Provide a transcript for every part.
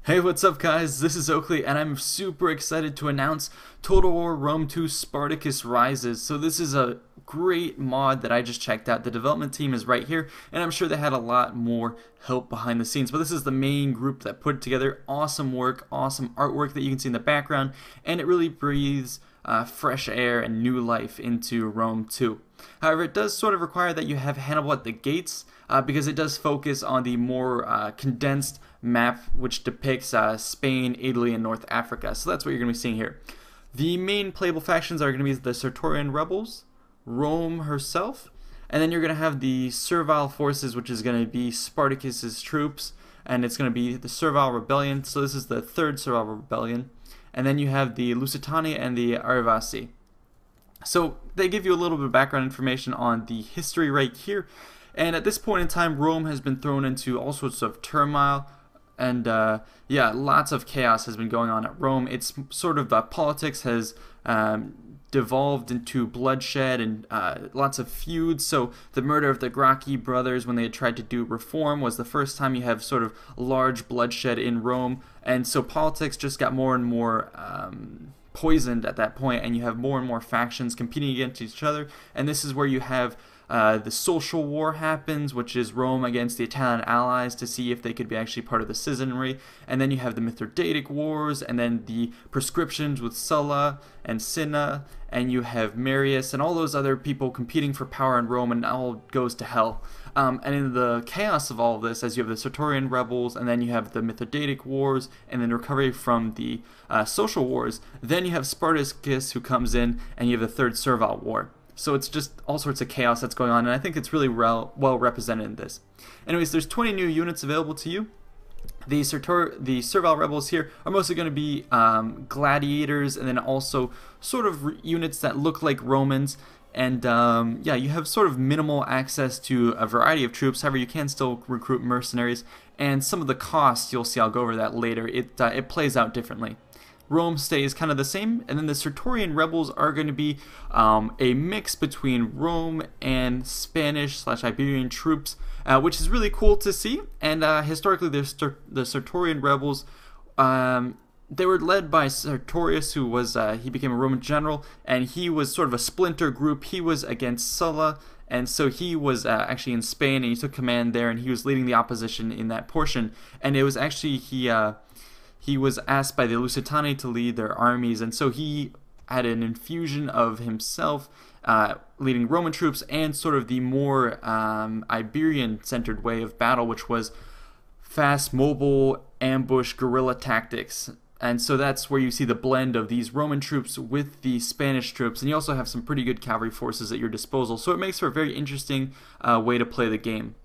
Hey, what's up guys? This is Oakley and I'm super excited to announce Total War Rome 2 Spartacus Rises. So this is a great mod that I just checked out. The development team is right here and I'm sure they had a lot more help behind the scenes. But this is the main group that put it together. Awesome work, awesome artwork that you can see in the background, and it really breathes fresh air and new life into Rome 2. However, it does sort of require that you have Hannibal at the gates because it does focus on the more condensed map which depicts Spain, Italy, and North Africa. So that's what you're going to be seeing here. The main playable factions are going to be the Sartorial Rebels, Rome herself, and then you're going to have the Servile Forces, which is going to be Spartacus's troops, and it's going to be the Servile Rebellion. So this is the third Servile Rebellion. And then you have the Lusitania and the Arevasi. So they give you a little bit of background information on the history right here. And at this point in time, Rome has been thrown into all sorts of turmoil. And yeah, lots of chaos has been going on at Rome. It's sort of politics has devolved into bloodshed and lots of feuds. So the murder of the Gracchi brothers when they had tried to do reform was the first time you have sort of large bloodshed in Rome. And so politics just got more and more poisoned at that point, and you have more and more factions competing against each other. And this is where you have the social war happens, which is Rome against the Italian allies to see if they could be actually part of the citizenry. And then you have the Mithridatic wars, and then the proscriptions with Sulla and Cinna, and you have Marius and all those other people competing for power in Rome, and it all goes to hell. And in the chaos of all of this, as you have the Sartorial Rebels, and then you have the Mithridatic wars, and then recovery from the social wars, then you have Spartacus who comes in, and you have the Third Servile War. So it's just all sorts of chaos that's going on, and I think it's really well represented in this. Anyways, there's 20 new units available to you. The Servile Rebels here are mostly going to be Gladiators, and then also sort of units that look like Romans. And yeah, you have sort of minimal access to a variety of troops. However, you can still recruit mercenaries, and some of the costs, you'll see, I'll go over that later, it plays out differently. Rome stays kind of the same, and then the Sartorial Rebels are going to be a mix between Rome and Spanish/Iberian troops, which is really cool to see. And historically, the Sartorial Rebels, they were led by Sertorious, who was he became a Roman general, and he was sort of a splinter group. He was against Sulla, and so he was actually in Spain, and he took command there, and he was leading the opposition in that portion. And it was actually he was asked by the Lusitani to lead their armies, and so he had an infusion of himself leading Roman troops and sort of the more Iberian-centered way of battle, which was fast, mobile, ambush, guerrilla tactics. And so that's where you see the blend of these Roman troops with the Spanish troops, and you also have some pretty good cavalry forces at your disposal, so it makes for a very interesting way to play the game.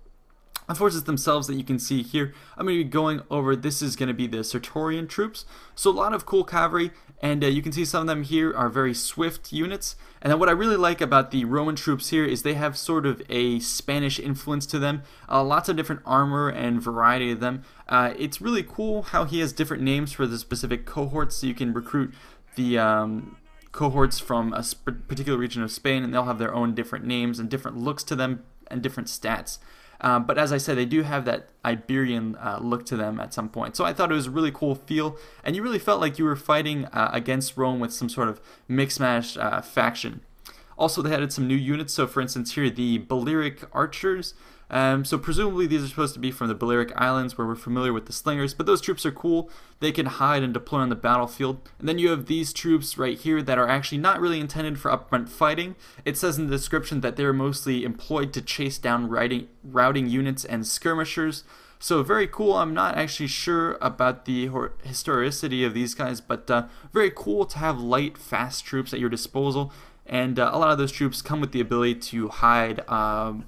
The forces themselves that you can see here, I'm going to be going over. This is going to be the Sertorian troops. So a lot of cool cavalry, and you can see some of them here are very swift units. And then what I really like about the Roman troops here is they have sort of a Spanish influence to them. Lots of different armor and variety of them. It's really cool how he has different names for the specific cohorts, so you can recruit the cohorts from a particular region of Spain, and they'll have their own different names and different looks to them and different stats. But as I said, they do have that Iberian look to them at some point. So I thought it was a really cool feel, and you really felt like you were fighting against Rome with some sort of mix-mash faction. Also, they added some new units. So for instance here, the Balearic Archers. So presumably these are supposed to be from the Balearic Islands, where we're familiar with the slingers, but those troops are cool. They can hide and deploy on the battlefield. And then you have these troops right here that are actually not really intended for upfront fighting. It says in the description that they're mostly employed to chase down routing units and skirmishers. So very cool. I'm not actually sure about the historicity of these guys, but very cool to have light, fast troops at your disposal. And a lot of those troops come with the ability to hide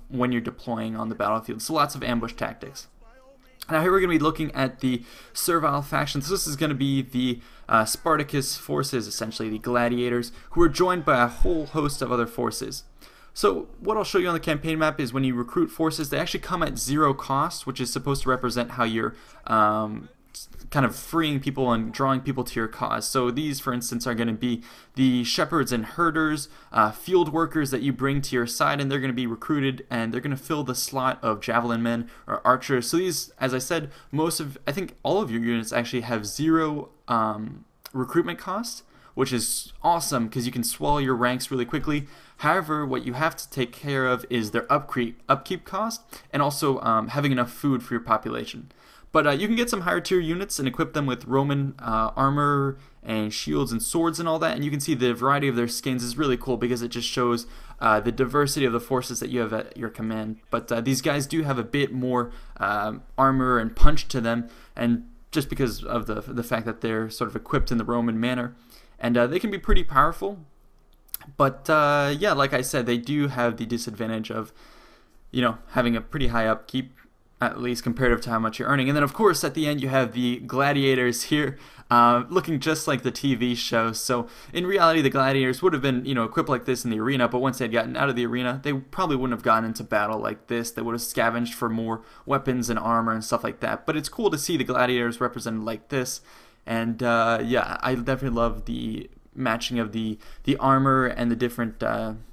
when you're deploying on the battlefield. So lots of ambush tactics. Now here we're going to be looking at the Servile Factions. This is going to be the Spartacus forces, essentially the Gladiators, who are joined by a whole host of other forces. So what I'll show you on the campaign map is when you recruit forces, they actually come at 0 cost, which is supposed to represent how your kind of freeing people and drawing people to your cause. So these, for instance, are going to be the shepherds and herders, field workers that you bring to your side, and they're going to be recruited, and they're going to fill the slot of javelin men or archers. So these, as I said, I think all of your units actually have 0 recruitment cost, which is awesome because you can swell your ranks really quickly. However, what you have to take care of is their upkeep cost, and also having enough food for your population. But you can get some higher tier units and equip them with Roman armor and shields and swords and all that. And you can see the variety of their skins is really cool because it just shows the diversity of the forces that you have at your command. But these guys do have a bit more armor and punch to them, and just because of the fact that they're sort of equipped in the Roman manner. And they can be pretty powerful. But yeah, like I said, they do have the disadvantage of, having a pretty high upkeep, at least comparative to how much you're earning. And then, of course, at the end, you have the Gladiators here, looking just like the TV show. So, in reality, the Gladiators would have been, equipped like this in the arena, but once they'd gotten out of the arena, they probably wouldn't have gotten into battle like this. They would have scavenged for more weapons and armor and stuff like that. But it's cool to see the Gladiators represented like this. And, yeah, I definitely love the matching of the armor and the different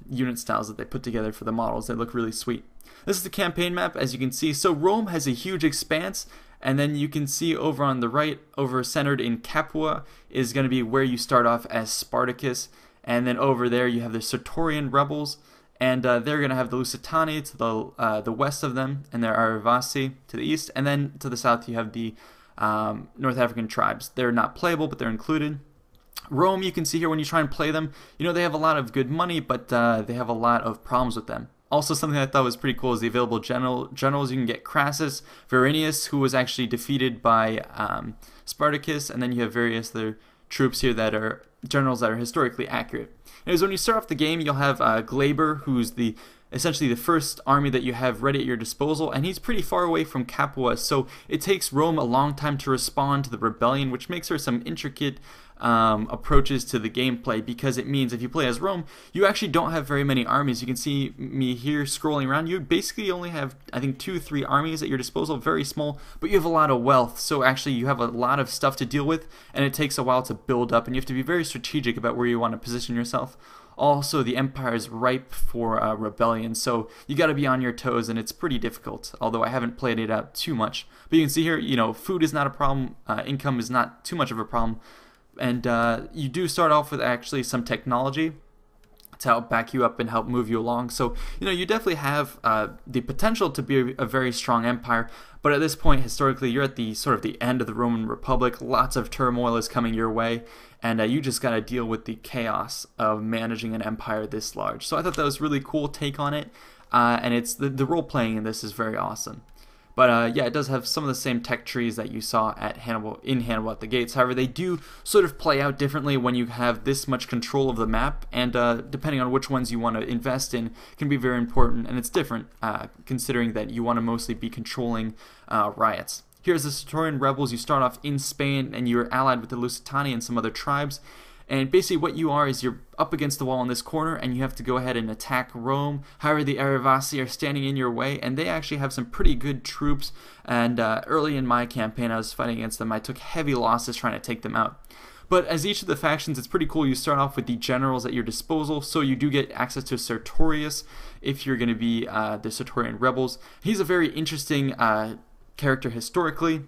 unit styles that they put together for the models. They look really sweet. This is the campaign map, as you can see. So Rome has a huge expanse, and then you can see over on the right, over centered in Capua, is going to be where you start off as Spartacus, and then over there you have the Sartorial Rebels, and they're going to have the Lusitani to the west of them, and there are Arvasi to the east, and then to the south you have the North African tribes. They're not playable, but they're included. Rome, you can see here when you try and play them, they have a lot of good money, but they have a lot of problems with them. Also, something I thought was pretty cool is the available generals. You can get Crassus, Verinius, who was actually defeated by Spartacus, and then you have various other troops here that are generals that are historically accurate. Anyways, when you start off the game, you'll have Glaber, who's essentially the first army that you have ready at your disposal, and he's pretty far away from Capua, so it takes Rome a long time to respond to the rebellion, which makes her some intricate approaches to the gameplay, because it means if you play as Rome, you actually don't have very many armies. You can see me here scrolling around. You basically only have, I think, 2-3 armies at your disposal, very small, but you have a lot of wealth, so actually you have a lot of stuff to deal with, and it takes a while to build up, and you have to be very strategic about where you want to position yourself. Also, the empire is ripe for rebellion, so you got to be on your toes, and it's pretty difficult, although I haven't played it out too much. But you can see here, food is not a problem, income is not too much of a problem, and you do start off with actually some technology to help back you up and help move you along. So, you definitely have the potential to be a very strong empire, but at this point, historically, you're at the sort of the end of the Roman Republic. Lots of turmoil is coming your way, and you just got to deal with the chaos of managing an empire this large. So I thought that was a really cool take on it, and it's the role-playing in this is very awesome. But yeah, it does have some of the same tech trees that you saw at Hannibal at the Gates. However, they do sort of play out differently when you have this much control of the map, and depending on which ones you want to invest in can be very important, and it's different considering that you want to mostly be controlling riots. Here's the Sartorial Rebels. You start off in Spain, and you're allied with the Lusitani and some other tribes. And basically what you are is you're up against the wall in this corner, and you have to go ahead and attack Rome. However, the Arvasi are standing in your way, and they actually have some pretty good troops. And early in my campaign, I was fighting against them. I took heavy losses trying to take them out. But as each of the factions, it's pretty cool. You start off with the generals at your disposal, so you do get access to Sertorious if you're going to be the Sartorial Rebels. He's a very interesting character historically.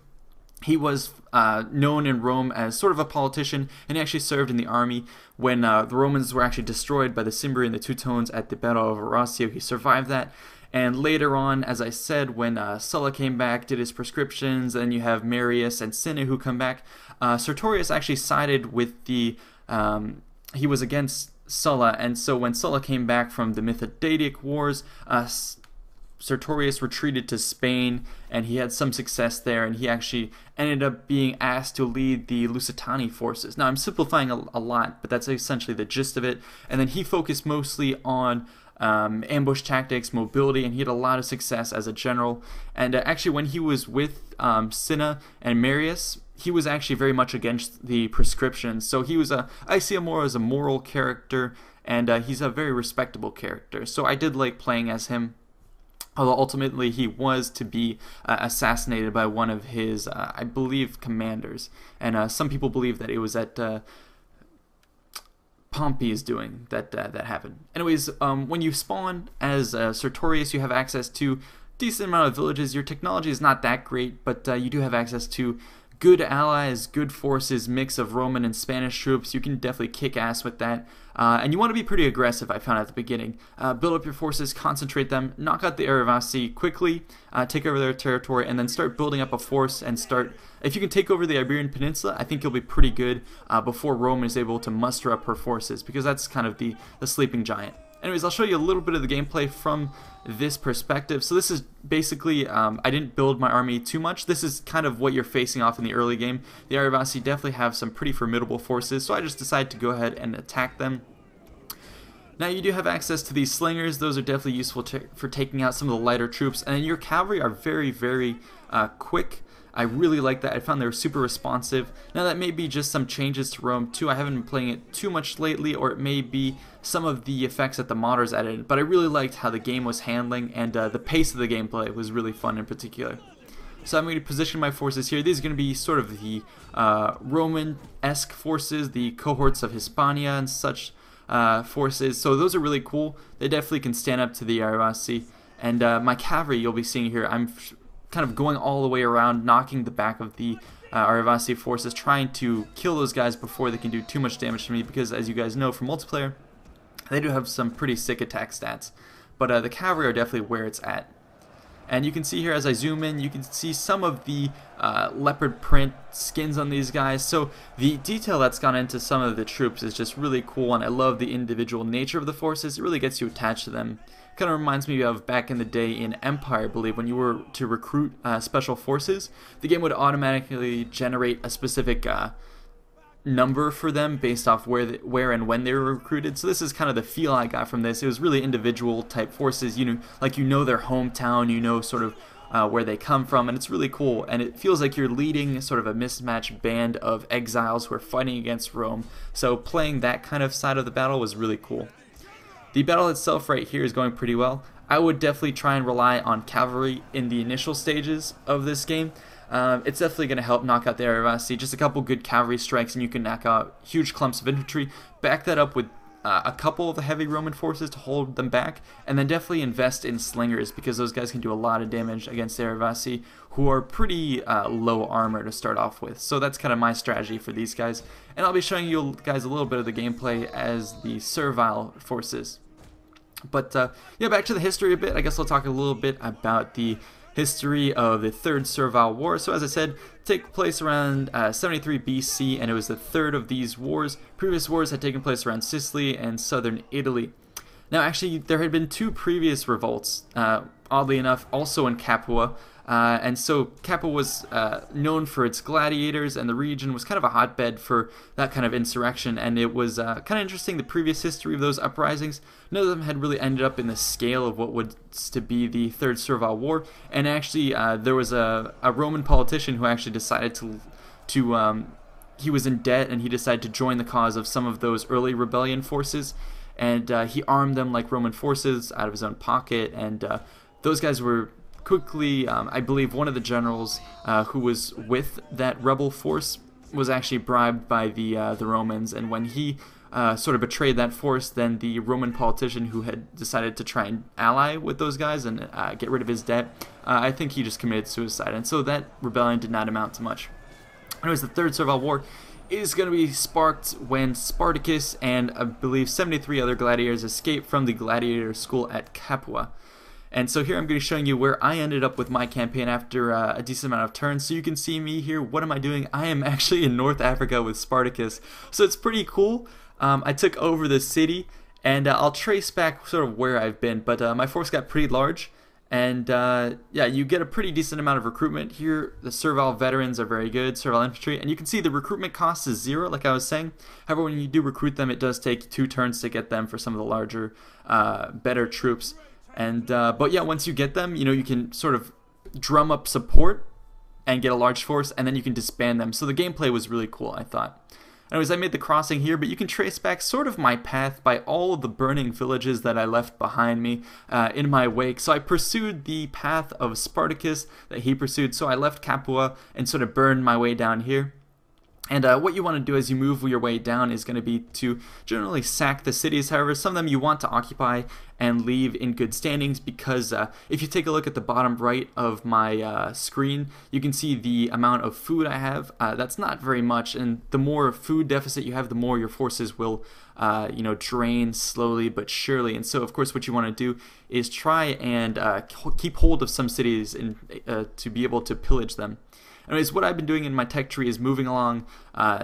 He was known in Rome as sort of a politician, and he actually served in the army when the Romans were actually destroyed by the Cimbri and the Teutones at the Battle of Arausio. He survived that, and later on, as I said, when Sulla came back, did his prescriptions, then you have Marius and Cinna who come back. Sertorius actually sided with the... he was against Sulla, and so when Sulla came back from the Mithridatic Wars, Sertorius retreated to Spain, and he had some success there, and he actually ended up being asked to lead the Lusitani forces. Now, I'm simplifying a lot, but that's essentially the gist of it. And then he focused mostly on ambush tactics, mobility, and he had a lot of success as a general. And actually, when he was with Cinna and Marius, he was actually very much against the prescriptions. So he was I see him more as a moral character, and he's a very respectable character. So I did like playing as him. although ultimately he was to be assassinated by one of his, I believe, commanders. And some people believe that it was at Pompey's doing that happened. Anyways, when you spawn as Sertorious, you have access to decent amount of villages. Your technology is not that great, but you do have access to good allies, good forces, mix of Roman and Spanish troops. You can definitely kick ass with that. And you want to be pretty aggressive, I found at the beginning. Build up your forces, concentrate them, knock out the Arevasi quickly, take over their territory, and then start building up a force and start... If you can take over the Iberian Peninsula, I think you'll be pretty good before Rome is able to muster up her forces, because that's kind of the sleeping giant. Anyways, I'll show you a little bit of the gameplay from this perspective. So this is basically, I didn't build my army too much. This is kind of what you're facing off in the early game. The Arevasi definitely have some pretty formidable forces, so I just decided to go ahead and attack them. Now you do have access to these slingers. Those are definitely useful for taking out some of the lighter troops. And your cavalry are very, very quick. I really like that. I found they were super responsive. Now that may be just some changes to Rome 2. I haven't been playing it too much lately, or it may be some of the effects that the modders added. But I really liked how the game was handling, and the pace of the gameplay was really fun in particular. So I'm going to position my forces here. These are going to be sort of the Roman-esque forces, the cohorts of Hispania and such forces. So those are really cool. They definitely can stand up to the Arevasi. And my cavalry you'll be seeing here, I'm kind of going all the way around, knocking the back of the Arevasi forces, trying to kill those guys before they can do too much damage to me, because as you guys know from multiplayer, they do have some pretty sick attack stats. But the cavalry are definitely where it's at. And you can see here as I zoom in, you can see some of the leopard print skins on these guys. So the detail that's gone into some of the troops is just really cool, and I love the individual nature of the forces. It really gets you attached to them. Kind of reminds me of back in the day in Empire, I believe, when you were to recruit special forces, the game would automatically generate a specific number for them based off where and when they were recruited. So this is kind of the feel I got from this. It was really individual type forces, you know, like you know their hometown, you know sort of where they come from, and it's really cool. And it feels like you're leading sort of a mismatched band of exiles who are fighting against Rome. So playing that kind of side of the battle was really cool. The battle itself right here is going pretty well. I would definitely try and rely on cavalry in the initial stages of this game. It's definitely going to help knock out the Arevasi. Just a couple good cavalry strikes and you can knock out huge clumps of infantry. Back that up with a couple of the heavy Roman forces to hold them back, and then definitely invest in slingers, because those guys can do a lot of damage against the Arevasi, who are pretty low armor to start off with. So that's kind of my strategy for these guys. And I'll be showing you guys a little bit of the gameplay as the Servile Forces. But yeah, back to the history a bit. I guess I'll talk a little bit about the history of the Third Servile War. So as I said, take place around 73 BC, and it was the third of these wars. Previous wars had taken place around Sicily and southern Italy. Now actually, there had been two previous revolts, oddly enough, also in Capua. And so Capua was known for its gladiators, and the region was kind of a hotbed for that kind of insurrection. And it was kind of interesting, the previous history of those uprisings. None of them had really ended up in the scale of what was to be the Third Servile War. And actually, there was a Roman politician who actually decided he was in debt, and he decided to join the cause of some of those early rebellion forces. And he armed them like Roman forces out of his own pocket. And those guys were quickly, I believe one of the generals who was with that rebel force was actually bribed by the Romans, and when he sort of betrayed that force, then the Roman politician who had decided to try and ally with those guys and get rid of his debt, I think he just committed suicide, and so that rebellion did not amount to much. Anyways, the Third Servile War is going to be sparked when Spartacus and I believe 73 other gladiators escaped from the gladiator school at Capua. And so here I'm going to be showing you where I ended up with my campaign after a decent amount of turns. So you can see me here. What am I doing? I am actually in North Africa with Spartacus. So it's pretty cool. I took over the city, and I'll trace back sort of where I've been. But my force got pretty large. And yeah, you get a pretty decent amount of recruitment here. The servile veterans are very good, servile infantry. And you can see the recruitment cost is 0, like I was saying. However, when you do recruit them, it does take 2 turns to get them for some of the larger, better troops. And but yeah, once you get them, you know, you can sort of drum up support and get a large force, and then you can disband them. So the gameplay was really cool, I thought. Anyways, I made the crossing here, but you can trace back sort of my path by all of the burning villages that I left behind me in my wake. So I pursued the path of Spartacus that he pursued, so I left Capua and sort of burned my way down here. And what you want to do as you move your way down is going to be to generally sack the cities. However, some of them you want to occupy and leave in good standings, because if you take a look at the bottom right of my screen, you can see the amount of food I have. That's not very much, and the more food deficit you have, the more your forces will drain slowly but surely. And so, of course, what you want to do is try and keep hold of some cities and to be able to pillage them. Anyways, what I've been doing in my tech tree is moving along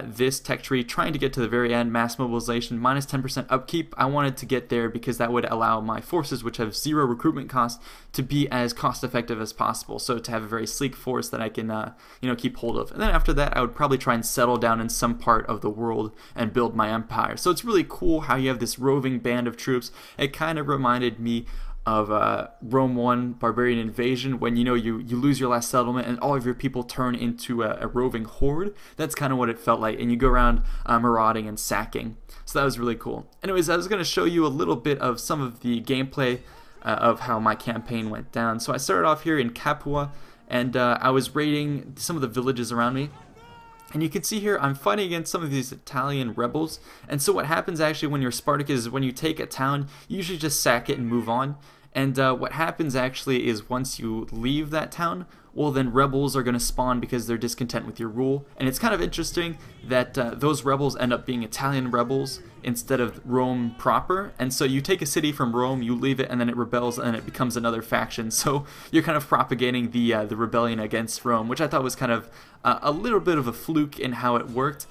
this tech tree, trying to get to the very end, mass mobilization, minus 10% upkeep. I wanted to get there because that would allow my forces, which have 0 recruitment cost, to be as cost effective as possible. So to have a very sleek force that I can keep hold of. And then after that, I would probably try and settle down in some part of the world and build my empire. So it's really cool how you have this roving band of troops. It kind of reminded me of Rome 1 Barbarian Invasion, when you lose your last settlement and all of your people turn into a roving horde. That's kind of what it felt like, and you go around marauding and sacking. So that was really cool. Anyways, I was going to show you a little bit of some of the gameplay of how my campaign went down. So I started off here in Capua, and I was raiding some of the villages around me. And you can see here I'm fighting against some of these Italian rebels. And so what happens actually when you're Spartacus is when you take a town, you usually just sack it and move on. And what happens actually is once you leave that town, well, then rebels are going to spawn because they're discontent with your rule. And it's kind of interesting that those rebels end up being Italian rebels instead of Rome proper. And so you take a city from Rome, you leave it, and then it rebels, and it becomes another faction. So you're kind of propagating the rebellion against Rome, which I thought was kind of a little bit of a fluke in how it worked.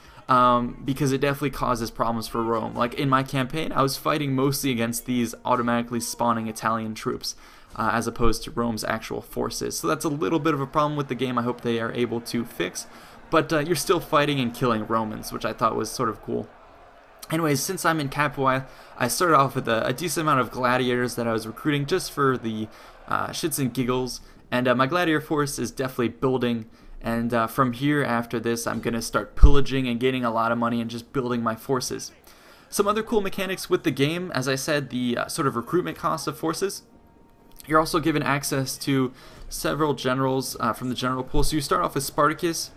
Because it definitely causes problems for Rome. Like in my campaign, I was fighting mostly against these automatically spawning Italian troops, as opposed to Rome's actual forces. So that's a little bit of a problem with the game. I hope they are able to fix. But you're still fighting and killing Romans, which I thought was sort of cool. Anyways, since I'm in Capua, I started off with a decent amount of gladiators that I was recruiting just for the shits and giggles. And my gladiator force is definitely building. And from here, after this, I'm going to start pillaging and gaining a lot of money and just building my forces. Some other cool mechanics with the game, as I said, the sort of recruitment cost of forces. You're also given access to several generals from the general pool. So you start off with Spartacus.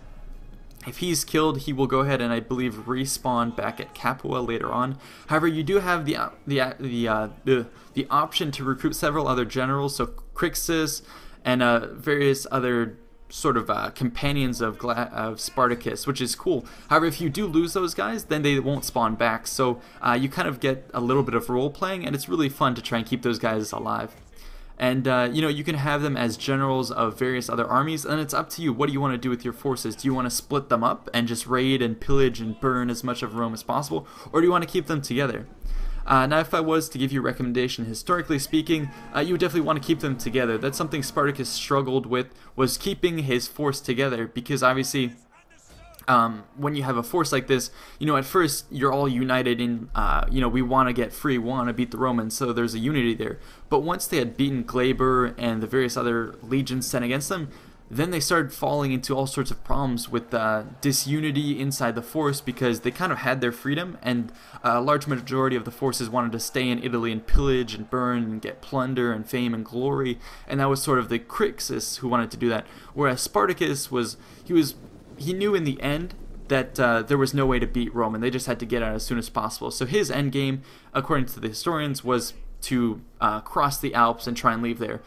If he's killed, he will go ahead and I believe respawn back at Capua later on. However, you do have the option to recruit several other generals, so Crixus and various other sort of companions of Spartacus, which is cool. However, if you do lose those guys, then they won't spawn back. So you kind of get a little bit of role playing, and it's really fun to try and keep those guys alive. And you can have them as generals of various other armies, and it's up to you. What do you want to do with your forces? Do you want to split them up and just raid and pillage and burn as much of Rome as possible, or do you want to keep them together? Now, if I was to give you a recommendation, historically speaking, you would definitely want to keep them together. That's something Spartacus struggled with, was keeping his force together, because obviously when you have a force like this, at first you're all united in, we want to get free, we want to beat the Romans, so there's a unity there. But once they had beaten Glaber and the various other legions sent against them, then they started falling into all sorts of problems with disunity inside the force, because they kind of had their freedom, and a large majority of the forces wanted to stay in Italy and pillage and burn and get plunder and fame and glory, and that was sort of the Crixus who wanted to do that. Whereas Spartacus he knew in the end that there was no way to beat Rome, and they just had to get out as soon as possible. So his end game, according to the historians, was to cross the Alps and try and leave there.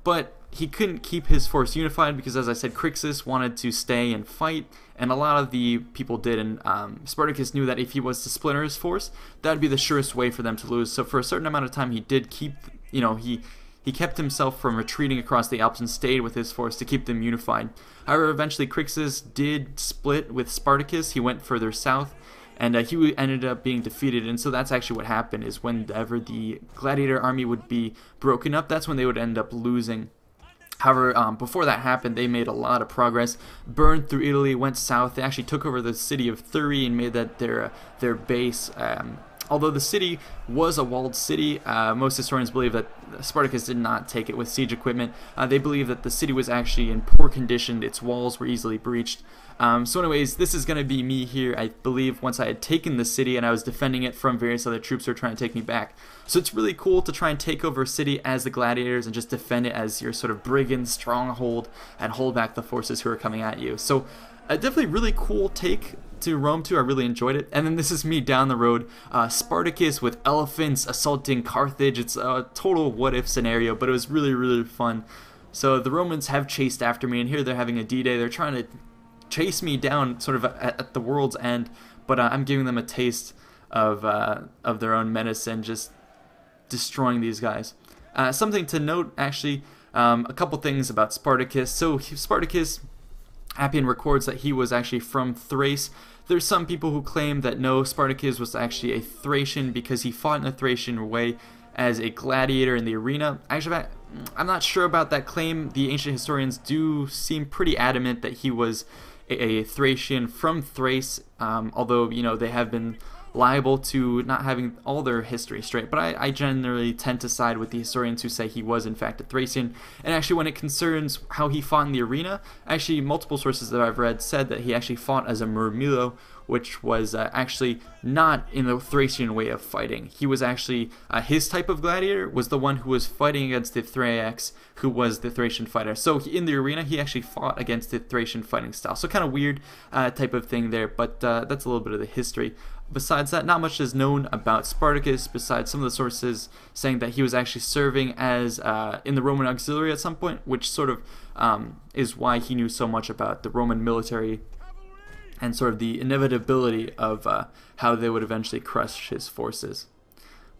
But he couldn't keep his force unified because, as I said, Crixus wanted to stay and fight, and a lot of the people did, and Spartacus knew that if he was to splinter his force, that would be the surest way for them to lose. So for a certain amount of time, he did keep, he kept himself from retreating across the Alps and stayed with his force to keep them unified. However, eventually Crixus did split with Spartacus. He went further south, and he ended up being defeated. And so that's actually what happened, is whenever the gladiator army would be broken up, that's when they would end up losing. However, before that happened, they made a lot of progress, burned through Italy, went south. They actually took over the city of Thurii and made that their base. Although the city was a walled city, most historians believe that Spartacus did not take it with siege equipment. They believe that the city was actually in poor condition. Its walls were easily breached. So anyways, this is going to be me here, I believe, once I had taken the city and I was defending it from various other troops who were trying to take me back. So it's really cool to try and take over a city as the Gladiators and just defend it as your sort of brigand stronghold and hold back the forces who are coming at you. So definitely really cool take to Rome 2. I really enjoyed it. And then this is me down the road, Spartacus with elephants assaulting Carthage. It's a total what-if scenario, but it was really, really fun. So the Romans have chased after me, and here they're having a D-Day. They're trying to chase me down sort of at the world's end, but I'm giving them a taste of their own menace and just destroying these guys. Something to note, actually, a couple things about Spartacus. So Spartacus, Appian records that he was actually from Thrace. There's some people who claim that no, Spartacus was actually a Thracian because he fought in a Thracian way as a gladiator in the arena. Actually, I'm not sure about that claim. The ancient historians do seem pretty adamant that he was a Thracian from Thrace, although, you know, they have been liable to not having all their history straight, but I generally tend to side with the historians who say he was in fact a Thracian. And actually, when it concerns how he fought in the arena, actually multiple sources that I've read said that he actually fought as a murmillo, which was actually not in the Thracian way of fighting. He was actually, his type of gladiator was the one who was fighting against the Thracians, who was the Thracian fighter. So in the arena, he actually fought against the Thracian fighting style. So kind of weird type of thing there, but that's a little bit of the history. Besides that, not much is known about Spartacus, besides some of the sources saying that he was actually serving as in the Roman auxiliary at some point, which sort of is why he knew so much about the Roman military and sort of the inevitability of how they would eventually crush his forces.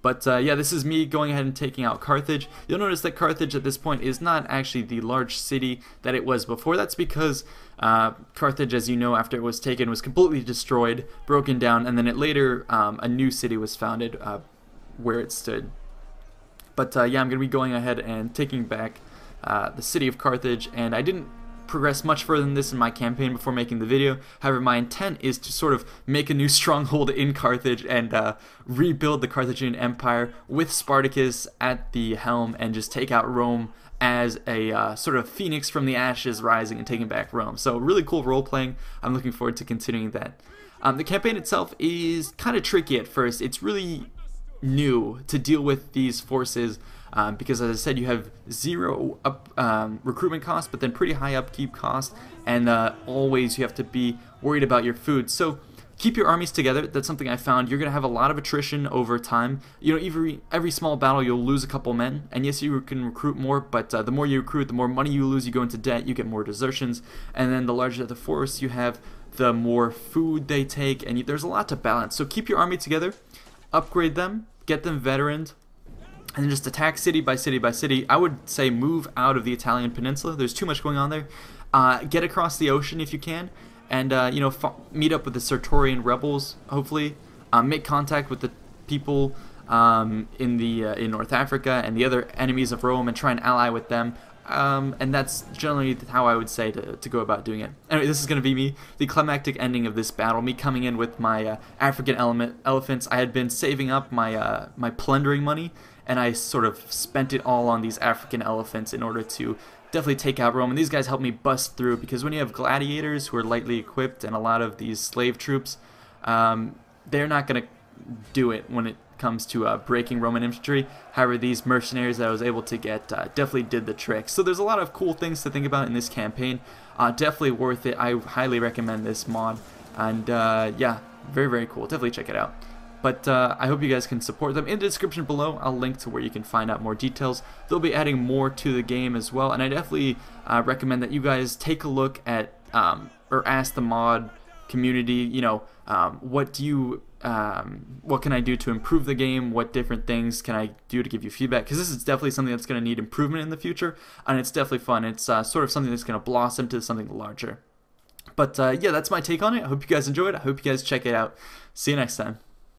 But yeah, this is me going ahead and taking out Carthage. You'll notice that Carthage at this point is not actually the large city that it was before. That's because Carthage, as you know, after it was taken, was completely destroyed, broken down, and then it later, a new city was founded where it stood. But yeah, I'm going to be going ahead and taking back the city of Carthage, and I didn't progress much further than this in my campaign before making the video. However, my intent is to sort of make a new stronghold in Carthage and rebuild the Carthaginian Empire with Spartacus at the helm and just take out Rome as a sort of phoenix from the ashes rising and taking back Rome. So really cool role playing. I'm looking forward to continuing that. The campaign itself is kind of tricky at first. It's really new to deal with these forces because, as I said, you have zero recruitment cost, but then pretty high upkeep cost, and always you have to be worried about your food. So keep your armies together. That's something I found. You're going to have a lot of attrition over time. You know, every small battle you'll lose a couple men, and yes, you can recruit more, but the more you recruit, the more money you lose, you go into debt, you get more desertions, and then the larger the force you have, the more food they take, and there's a lot to balance. So keep your army together, upgrade them, get them veteraned, and then just attack city by city by city. I would say move out of the Italian peninsula. There's too much going on there. Get across the ocean if you can, and you know, meet up with the Sartorial Rebels. Hopefully, make contact with the people in North Africa and the other enemies of Rome, and try and ally with them. And that's generally how I would say to go about doing it. Anyway, this is going to be me, the climactic ending of this battle, me coming in with my African elephants. I had been saving up my my plundering money, and I sort of spent it all on these African elephants in order to definitely take out Rome. And these guys helped me bust through, because when you have gladiators who are lightly equipped and a lot of these slave troops, they're not going to do it when it comes to breaking Roman infantry. However, these mercenaries that I was able to get definitely did the trick. So there's a lot of cool things to think about in this campaign. Definitely worth it. I highly recommend this mod, and yeah, very, very cool. Definitely check it out. But I hope you guys can support them. In the description below, I'll link to where you can find out more details. They'll be adding more to the game as well, and I definitely recommend that you guys take a look at or ask the mod community, you know, what can I do to improve the game? What different things can I do to give you feedback? Because this is definitely something that's going to need improvement in the future, and it's definitely fun. It's sort of something that's going to blossom to something larger. But yeah, that's my take on it. I hope you guys enjoyed. I hope you guys check it out. See you next time.